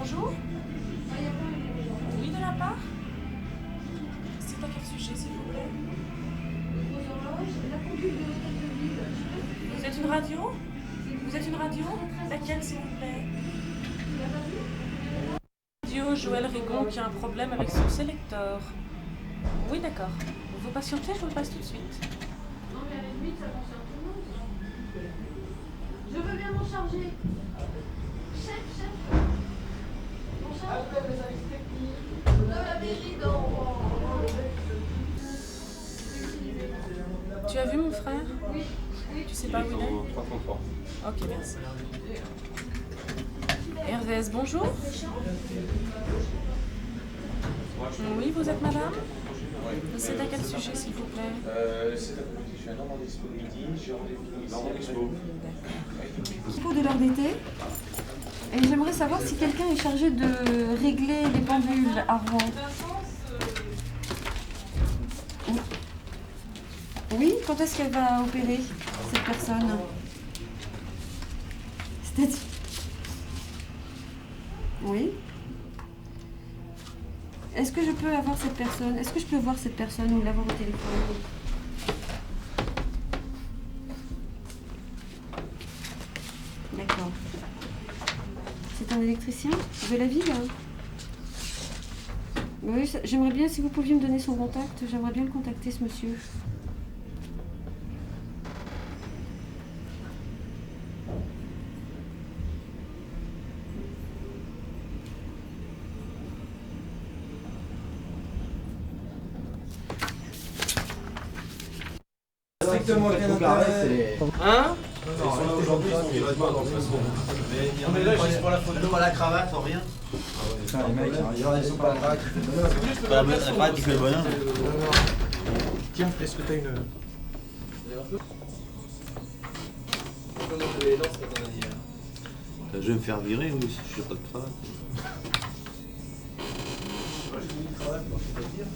bonjour. Oui, de la part. C'est à quel sujet, s'il vous plaît? Vous êtes une radio? Vous êtes une radio? Laquelle, s'il vous plaît? Radio Joël Rigon qui a un problème avec son sélecteur. Oui, d'accord. Vous patientez, je vous le passe tout de suite. Non, mais à la limite, ça concerne tout le monde. Je veux bien m'en charger. Chef. M'en charge. Appelle les services techniques. De la mairie dans... Tu as vu mon frère? Oui. Tu sais pas où il est? 333. Ok, merci. RVS, bonjour. Oui, vous êtes madame? C'est à quel sujet, s'il vous plaît? Cet après-midi, je suis à Normandie Expo le midi, j'ai rendez-vous Normandie Expo. De l'heure d'été. Et j'aimerais savoir si quelqu'un est chargé de régler les pendules à Rouen. Oui, quand est-ce qu'elle va opérer, cette personne? C'est-à-dire... Oui. Est-ce que je peux avoir cette personne? Est-ce que je peux voir cette personne ou l'avoir au téléphone? D'accord. C'est un électricien de la ville? Oui, j'aimerais bien, si vous pouviez me donner son contact, j'aimerais bien le contacter, ce monsieur. Strictement aucun intérêt. Hein? Non, aujourd'hui, ils sont pas dans le façon. On est là juste pour la photo. Pas la cravate, rien. Putain, les mecs, ils sont pas la cravate qui fait le bonheur. Pas la cravate qui fait le bonheur. Tiens, est-ce que t'as une. Je vais me faire virer ou si je n'ai pas de cravate? J'ai mis une cravate, moi, je peux pas dire.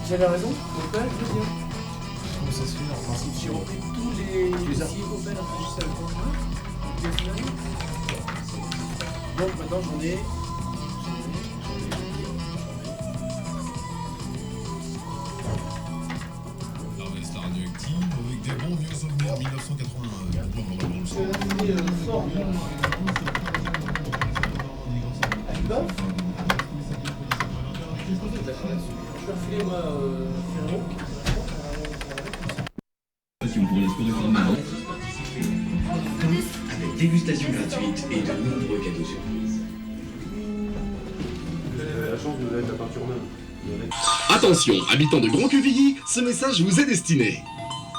J'avais raison, Opel, je veux dire. Comment ça se fait en principe? J'ai repris tous les dossiers Opel enregistrés avec conjoint. Donc maintenant j'en ai. La radioactive avec des bons vieux souvenirs 1981. Je vais refiler moi Ferro. Pour les sports éphémères. Avec dégustation gratuite et de nombreux cadeaux surprises. Vous avez la chance de vous mettre la peinture neuve. Attention, habitants de Grand-Quevilly, ce message vous est destiné.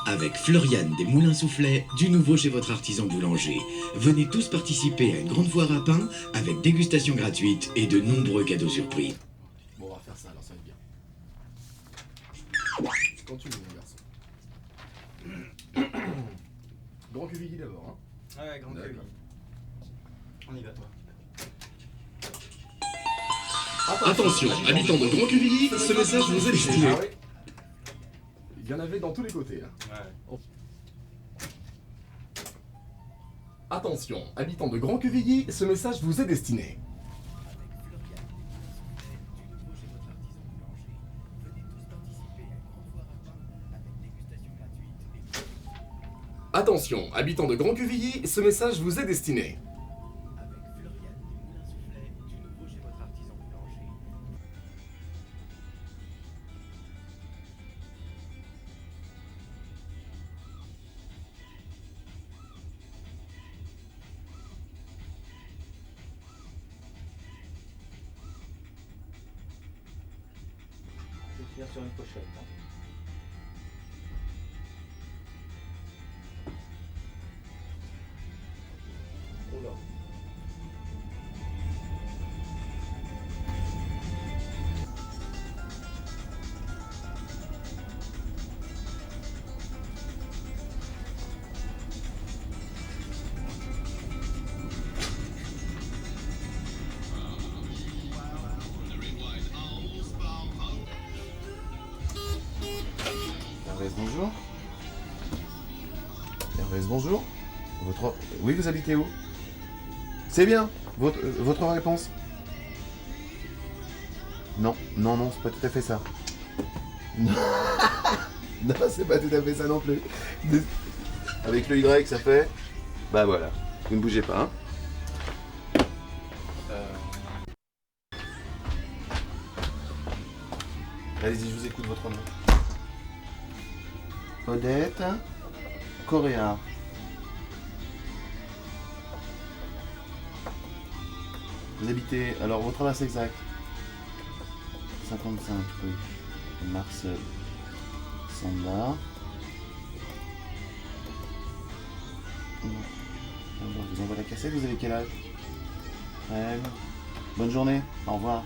Avec Fleuriane des Moulins Soufflets, du nouveau chez votre artisan boulanger. Venez tous participer à une grande foire à pain avec dégustation gratuite et de nombreux cadeaux surprises. Bon, on va refaire ça alors, ça va être bien. Quand tu veux, mon garçon. Grand-Quevilly d'abord, hein. Ouais, Grand-Quevilly. On y va, toi. Attention, habitants de Grand-Quevilly, ce message vous est destiné. Ah oui. Il y en avait dans tous les côtés, là. Ouais. Attention, habitants de Grand-Quevilly, ce message vous est destiné. Attention, habitants de Grand-Quevilly, ce message vous est destiné. Je vais finir sur une pochette. Hein. Oula. bonjour. RVS, bonjour. Oui, vous habitez où? C'est bien. Votre réponse? Non, c'est pas tout à fait ça. Non, non, c'est pas tout à fait ça non plus. Avec le Y, ça fait... Bah voilà, vous ne bougez pas, hein. Allez-y, je vous écoute votre nom. Odette Correa. Vous habitez... Alors, votre adresse exacte? 55 rue Marcel Sanda. Je vous envoie la cassette, vous avez quel âge? Ouais. Bonne journée, au revoir.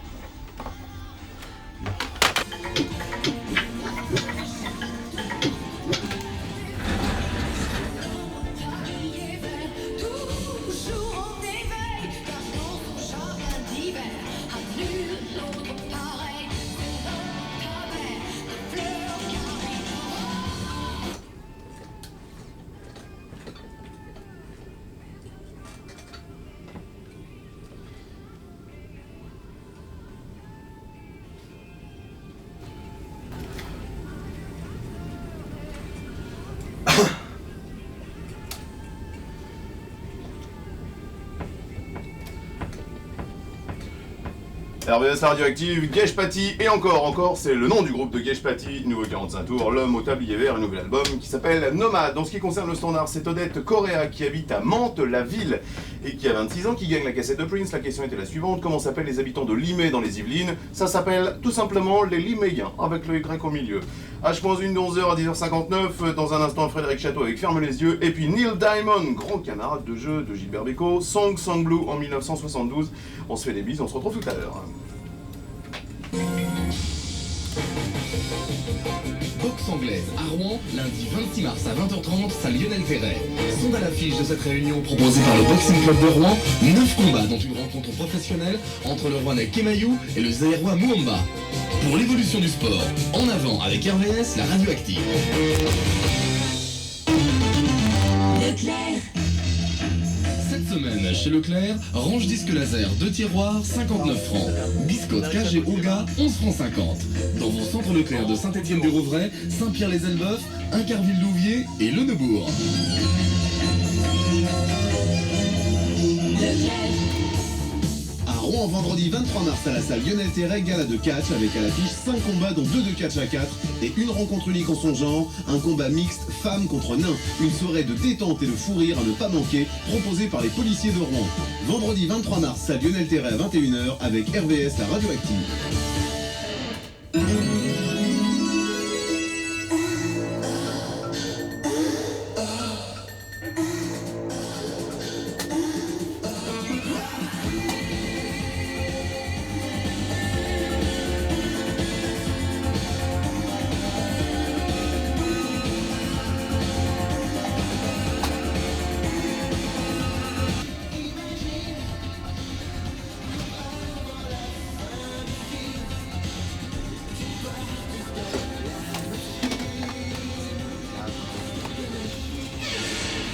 RVS Radioactive, Gage Patty, et encore, c'est le nom du groupe de Gage Patty, nouveau 45 tours, l'homme au tablier vert, un nouvel album qui s'appelle Nomade. En ce qui concerne le standard, c'est Odette Correa qui habite à Mantes, la ville, et qui a 26 ans, qui gagne la cassette de Prince. La question était la suivante: comment s'appellent les habitants de Limay dans les Yvelines? Ça s'appelle tout simplement les Liméens, avec le Y au milieu. H-1 de 11h à 10h59, dans un instant Frédéric Château avec Ferme les yeux, et puis Neil Diamond, grand camarade de jeu de Gilbert Bécaud, Song Blue en 1972. On se fait des bises, on se retrouve tout à l'heure. Boxe anglaise à Rouen, lundi 26 mars à 20h30, salle Lionel Ferret. Sont à l'affiche de cette réunion proposée par le Boxing Club de Rouen, 9 combats dont une rencontre professionnelle entre le Rouennais Kemayou et le Zaïrois Mouamba. Pour l'évolution du sport, en avant avec RVS, la radioactive. Leclerc. Cette semaine, chez Leclerc, range disque laser 2 tiroirs, 59 francs. Biscotte KG Oga, 11 francs 50. Dans vos centres Leclerc de Saint-Étienne-du-Rouvray, Saint-Pierre-les-Elbeufs, Incarville-Louviers et Le Neubourg. À Rouen, vendredi 23 mars à la salle Lionel Terret, gala de catch avec à l'affiche 5 combats dont 2 de catch à 4 et une rencontre unique en son genre, un combat mixte femmes contre nains. Une soirée de détente et de fou rire à ne pas manquer, proposée par les policiers de Rouen. Vendredi 23 mars, salle Lionel Terret à 21h avec RVS, la radioactive.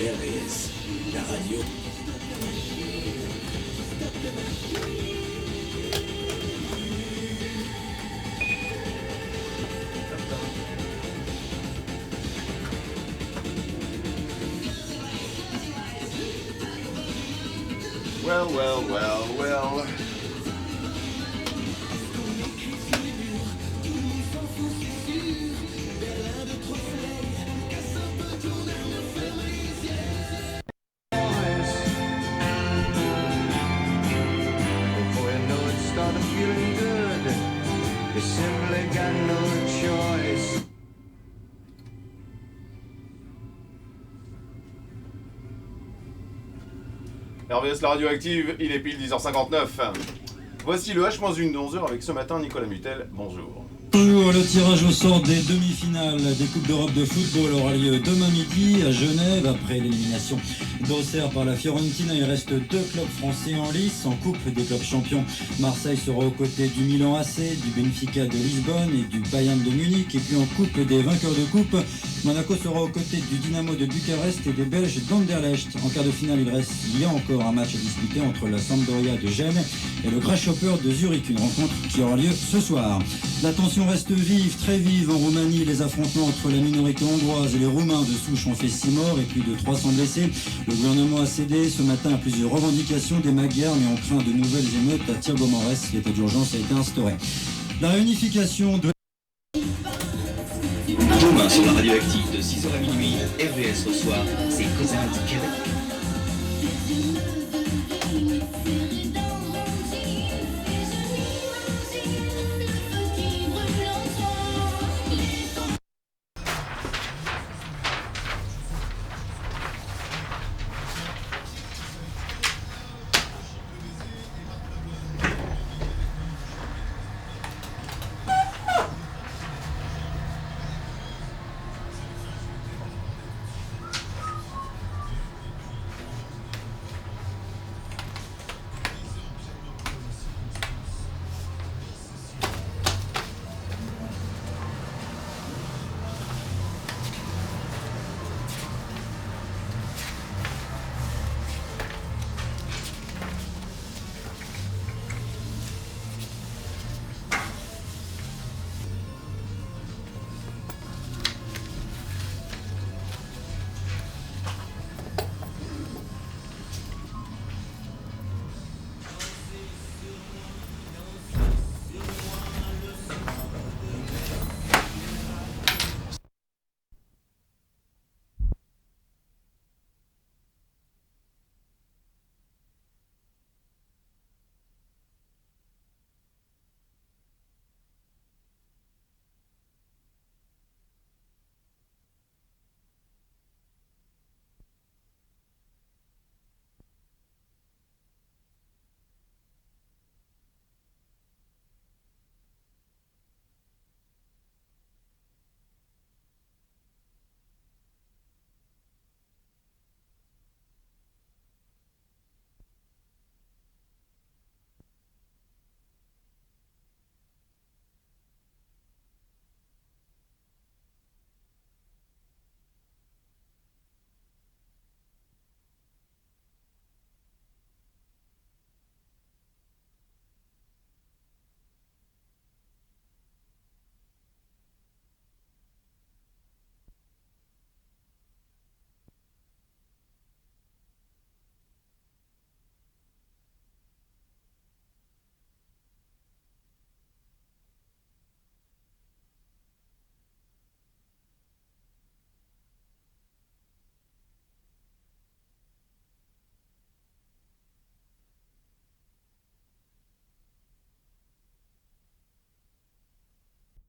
RVS, la radio. Well. RVS la radioactive, il est pile 10h59. Voici le H-1 de 11h avec ce matin Nicolas Mutel. Bonjour. Bonjour, le tirage au sort des demi-finales des Coupes d'Europe de football aura lieu demain midi à Genève. Après l'élimination d'Auxerre par la Fiorentina, il reste 2 clubs français en lice. En Coupe des clubs champions, Marseille sera aux côtés du Milan AC, du Benfica de Lisbonne et du Bayern de Munich. Et puis en Coupe des vainqueurs de Coupe, Monaco sera aux côtés du Dynamo de Bucarest et des Belges d'Anderlecht. En quart de finale, il y a encore un match à disputer entre la Sampdoria de Gênes et le Grasshopper de Zurich, une rencontre qui aura lieu ce soir. La tension reste vive, très vive en Roumanie. Les affrontements entre la minorité hongroise et les Roumains de souche ont fait 6 morts et plus de 300 blessés. Le gouvernement a cédé ce matin à plusieurs revendications des Magyars, mais on craint de nouvelles émeutes à Tirgomores. L'état d'urgence a été instauré. La réunification de... Demain sur la Radioactive de 6h à minuit, RVS reçoit ses cousins Québec.